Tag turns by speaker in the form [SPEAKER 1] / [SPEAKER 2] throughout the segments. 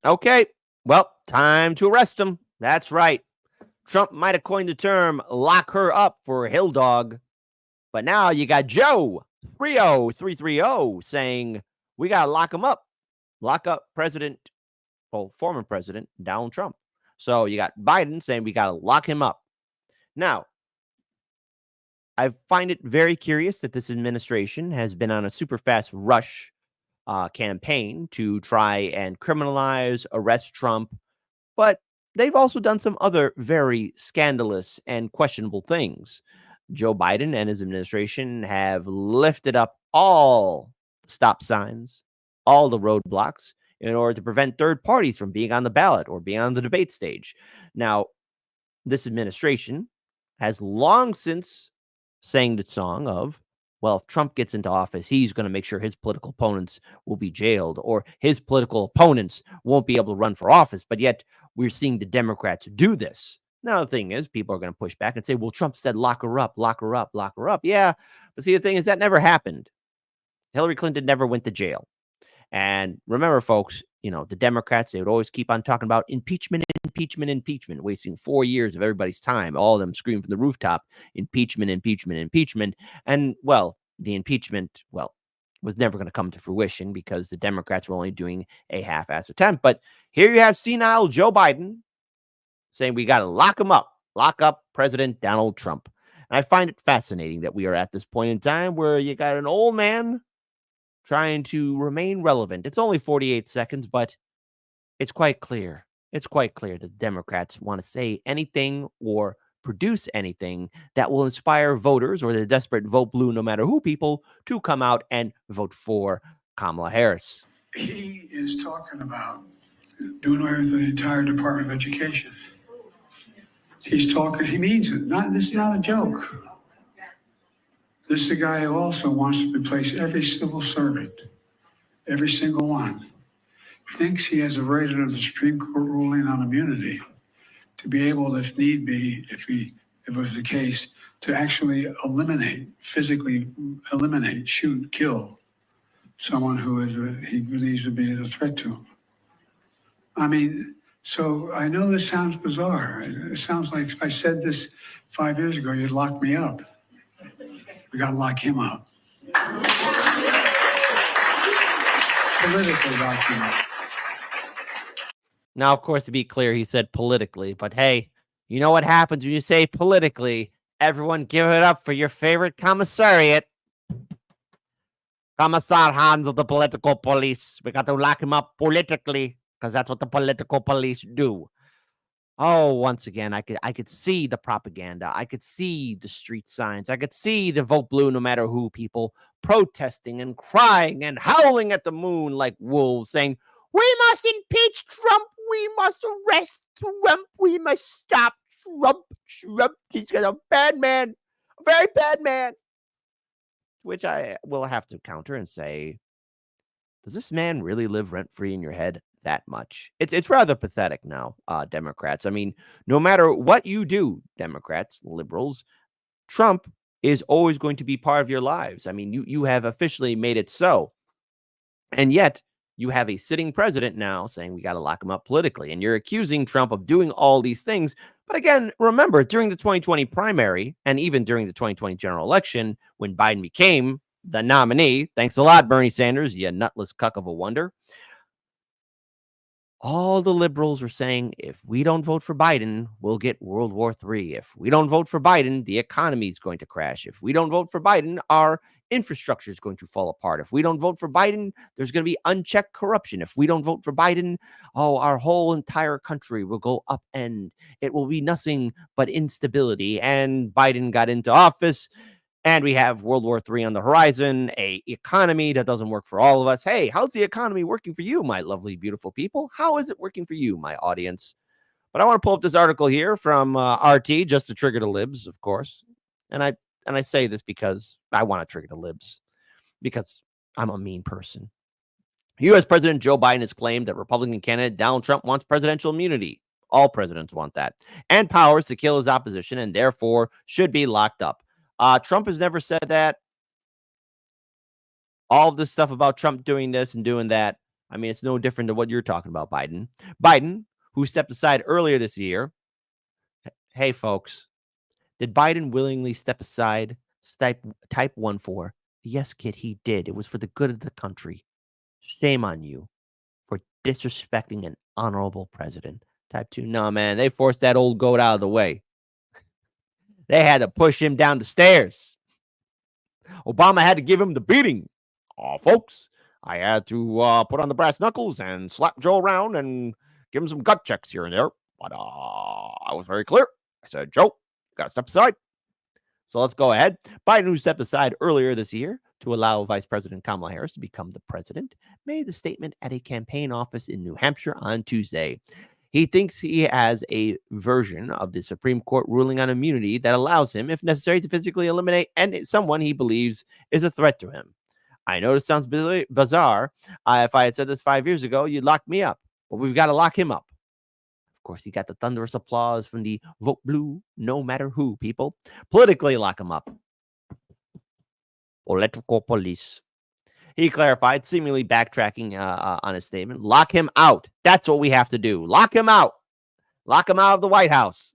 [SPEAKER 1] Okay, well, time to arrest him. That's right. Trump might have coined the term lock her up for Hill Dog, but now you got Joe 30330 saying we got to lock him up. Lock up former President Donald Trump. So you got Biden saying we got to lock him up. Now, I find it very curious that this administration has been on a super fast rush campaign to try and criminalize, arrest Trump, but they've also done some other very scandalous and questionable things. Joe Biden and his administration have lifted up all stop signs, all the roadblocks in order to prevent third parties from being on the ballot or being on the debate stage. Now, this administration has long since sang the song of, well, if Trump gets into office, he's going to make sure his political opponents will be jailed or his political opponents won't be able to run for office. But yet we're seeing the Democrats do this. Now, the thing is, people are going to push back and say, well, Trump said lock her up, lock her up, lock her up. Yeah. But see, the thing is, that never happened. Hillary Clinton never went to jail. And remember, folks, the Democrats, they would always keep on talking about impeachment, impeachment, impeachment, wasting 4 years of everybody's time, all of them screaming from the rooftop, impeachment, impeachment, impeachment. And, well, the impeachment, was never going to come to fruition because the Democrats were only doing a half-ass attempt. But here you have senile Joe Biden saying we got to lock him up, lock up President Donald Trump. And I find it fascinating that we are at this point in time where you got an old man trying to remain relevant. It's only 48 seconds, but it's quite clear. It's quite clear that Democrats want to say anything or produce anything that will inspire voters or the desperate vote blue, no matter who people, to come out and vote for Kamala Harris.
[SPEAKER 2] He is talking about doing away with the entire Department of Education. He's talking, he means it. This is not a joke. This is a guy who also wants to replace every civil servant, every single one. Thinks he has a right under the Supreme Court ruling on immunity to be able, if need be, if it was the case, to actually physically eliminate, shoot, kill someone who he believes to be a threat to him. I mean, so I know this sounds bizarre. It sounds like if I said this 5 years ago, you'd lock me up. We got to lock him up. Politically lock him up.
[SPEAKER 1] Now, of course, to be clear, he said politically, but hey, you know what happens when you say politically? Everyone give it up for your favorite commissariat. Commissar Hans of the political police. We got to lock him up politically because that's what the political police do. Oh, once again, I could see the propaganda. I could see the street signs. I could see the vote blue no matter who people protesting and crying and howling at the moon like wolves saying, we must impeach Trump. We must arrest Trump. We must stop Trump. Trump, he's a bad man. A very bad man. Which I will have to counter and say, does this man really live rent-free in your head that much? It's rather pathetic now, Democrats. I mean, no matter what you do, Democrats, liberals, Trump is always going to be part of your lives. I mean, you have officially made it so. And yet, you have a sitting president now saying we got to lock him up politically. And you're accusing Trump of doing all these things. But again, remember, during the 2020 primary and even during the 2020 general election, when Biden became the nominee, thanks a lot, Bernie Sanders, you nutless cuck of a wonder, all the liberals were saying, if we don't vote for Biden, we'll get World War III. If we don't vote for Biden, the economy is going to crash. If we don't vote for Biden, our infrastructure is going to fall apart. If we don't vote for Biden, there's going to be unchecked corruption. If we don't vote for Biden, our whole entire country will go upend. It will be nothing but instability. And Biden got into office, and we have World War III on the horizon, a economy that doesn't work for all of us. Hey, how's the economy working for you, my lovely, beautiful people? How is it working for you, my audience? But I want to pull up this article here from RT, just to trigger the libs, of course. And I say this because I want to trigger the libs, because I'm a mean person. U.S. President Joe Biden has claimed that Republican candidate Donald Trump wants presidential immunity. All presidents want that. And powers to kill his opposition, and therefore should be locked up. Trump has never said that. All of this stuff about Trump doing this and doing that, I mean, it's no different than what you're talking about, Biden. Biden, who stepped aside earlier this year. Hey, folks, did Biden willingly step aside? Type 1-4. Yes, kid, he did. It was for the good of the country. Shame on you for disrespecting an honorable president. Type 2. No, man, they forced that old goat out of the way. They had to push him down the stairs. Obama had to give him the beating. Folks, I had to put on the brass knuckles and slap Joe around and give him some gut checks here and there. But I was very clear. I said, Joe, you got to step aside. So let's go ahead. Biden, who stepped aside earlier this year to allow Vice President Kamala Harris to become the president, made the statement at a campaign office in New Hampshire on Tuesday. He thinks he has a version of the Supreme Court ruling on immunity that allows him, if necessary, to physically eliminate someone he believes is a threat to him. I know this sounds bizarre. If I had said this 5 years ago, you'd lock me up. But we've got to lock him up. Of course, he got the thunderous applause from the vote blue, no matter who people. Politically lock him up. Political police. He clarified, seemingly backtracking on his statement. Lock him out. That's what we have to do. Lock him out. Lock him out of the White House.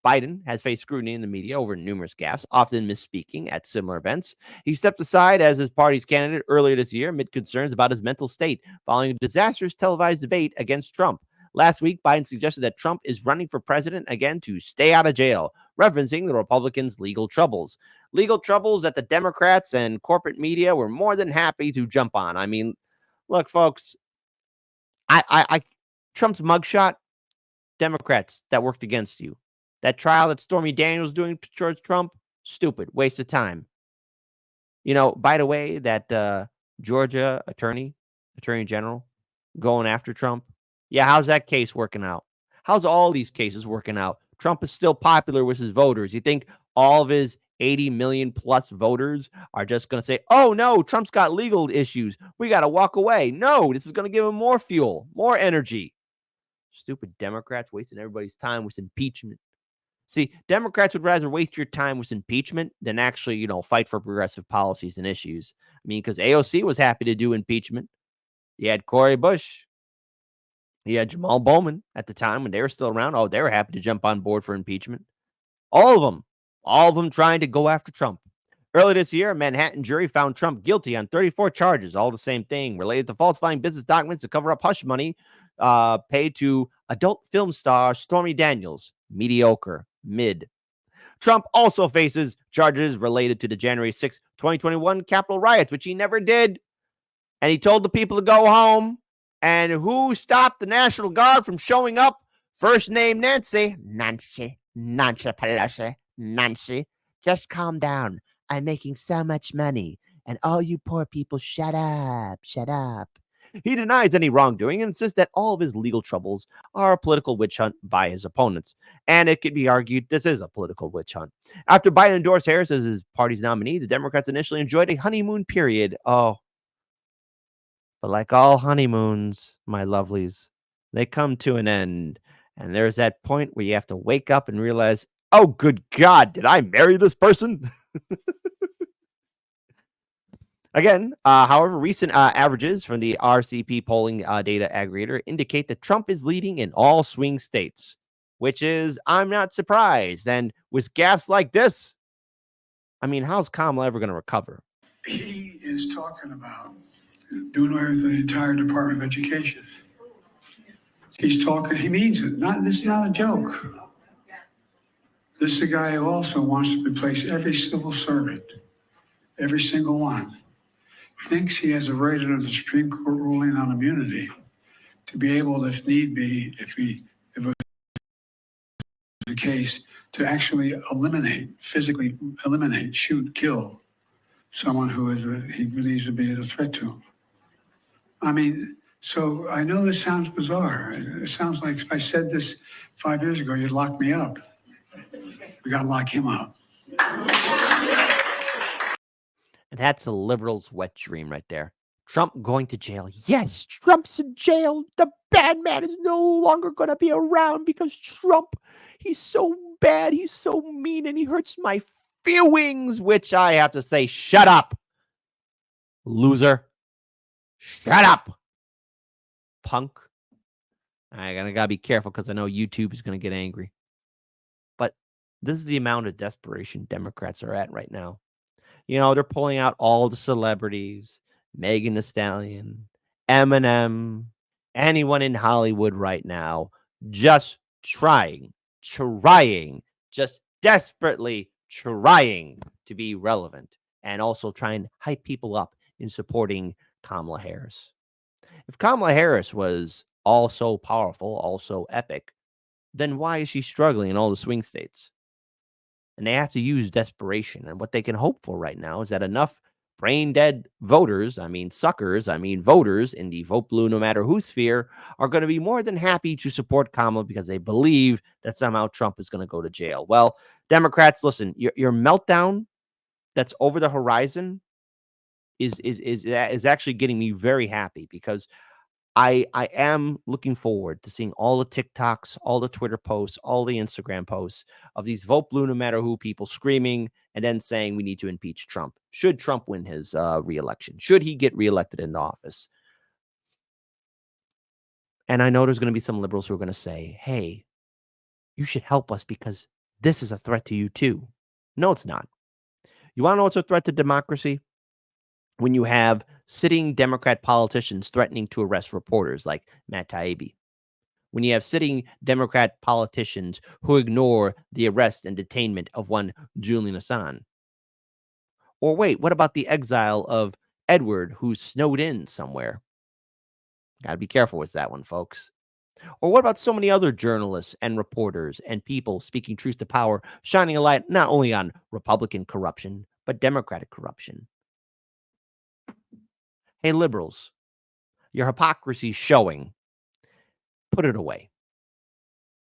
[SPEAKER 1] Biden has faced scrutiny in the media over numerous gaffes, often misspeaking at similar events. He stepped aside as his party's candidate earlier this year amid concerns about his mental state following a disastrous televised debate against Trump. Last week, Biden suggested that Trump is running for president again to stay out of jail, referencing the Republicans' legal troubles. Legal troubles that the Democrats and corporate media were more than happy to jump on. I mean, look, folks, Trump's mugshot, Democrats that worked against you. That trial that Stormy Daniels doing towards Trump, stupid, waste of time. You know, by the way, that Georgia attorney general, going after Trump. Yeah, how's that case working out? How's all these cases working out? Trump is still popular with his voters. You think all of his 80 million plus voters are just going to say, oh, no, Trump's got legal issues. We got to walk away. No, this is going to give him more fuel, more energy. Stupid Democrats wasting everybody's time with impeachment. See, Democrats would rather waste your time with impeachment than actually, fight for progressive policies and issues. I mean, because AOC was happy to do impeachment. You had Cori Bush. You had Jamal Bowman at the time when they were still around. Oh, they were happy to jump on board for impeachment. All of them trying to go after Trump. Earlier this year, a Manhattan jury found Trump guilty on 34 charges, all the same thing, related to falsifying business documents to cover up hush money paid to adult film star Stormy Daniels. Mediocre. Mid. Trump also faces charges related to the January 6, 2021 Capitol riots, which he never did. And he told the people to go home. And who stopped the National Guard from showing up? First name Nancy. Nancy Pelosi. Nancy. Just calm down. I'm making so much money. And all you poor people, shut up. Shut up. He denies any wrongdoing and insists that all of his legal troubles are a political witch hunt by his opponents. And it could be argued this is a political witch hunt. After Biden endorsed Harris as his party's nominee, the Democrats initially enjoyed a honeymoon period. Oh, but like all honeymoons, my lovelies, they come to an end. And there's that point where you have to wake up and realize, oh, good God, did I marry this person? Again, however, recent averages from the RCP polling data aggregator indicate that Trump is leading in all swing states, which is, I'm not surprised. And with gaffes like this, I mean, how's Kamala ever going to recover?
[SPEAKER 2] He is talking about doing away with the entire Department of Education. He's talking, he means it. This is not a joke. This is a guy who also wants to replace every civil servant, every single one. Thinks he has a right under the Supreme Court ruling on immunity to be able, if need be, if it was the case, to actually physically eliminate, shoot, kill someone who he believes to be a threat to him. I mean, so I know this sounds bizarre. It sounds like if I said this 5 years ago, you'd lock me up. We got to lock him up.
[SPEAKER 1] And that's a liberal's wet dream right there. Trump going to jail. Yes, Trump's in jail. The bad man is no longer going to be around because Trump, he's so bad, he's so mean, and he hurts my feelings, which I have to say, shut up, loser. Shut up. punk. I gotta be careful because I know YouTube is gonna get angry. But this is the amount of desperation Democrats are at right now. They're pulling out all the celebrities, Megan Thee Stallion, Eminem, anyone in Hollywood right now, just trying, just desperately trying to be relevant and also try and hype people up in supporting Kamala Harris. If Kamala Harris was all so powerful, also epic, then why is she struggling in all the swing states? And they have to use desperation. And what they can hope for right now is that enough brain dead voters, voters in the vote blue no matter who sphere are going to be more than happy to support Kamala because they believe that somehow Trump is going to go to jail. Well, Democrats, listen, your meltdown that's over the horizon is actually getting me very happy because I am looking forward to seeing all the TikToks, all the Twitter posts, all the Instagram posts of these vote blue no matter who people screaming and then saying we need to impeach Trump. Should Trump win his reelection? Should he get reelected in office? And I know there's going to be some liberals who are going to say, hey, you should help us because this is a threat to you too. No, it's not. You want to know what's a threat to democracy? When you have sitting Democrat politicians threatening to arrest reporters like Matt Taibbi. When you have sitting Democrat politicians who ignore the arrest and detainment of one Julian Assange. Or wait, what about the exile of Edward who's snowed in somewhere? Got to be careful with that one, folks. Or what about so many other journalists and reporters and people speaking truth to power, shining a light not only on Republican corruption, but Democratic corruption? Hey, liberals, your hypocrisy is showing. Put it away.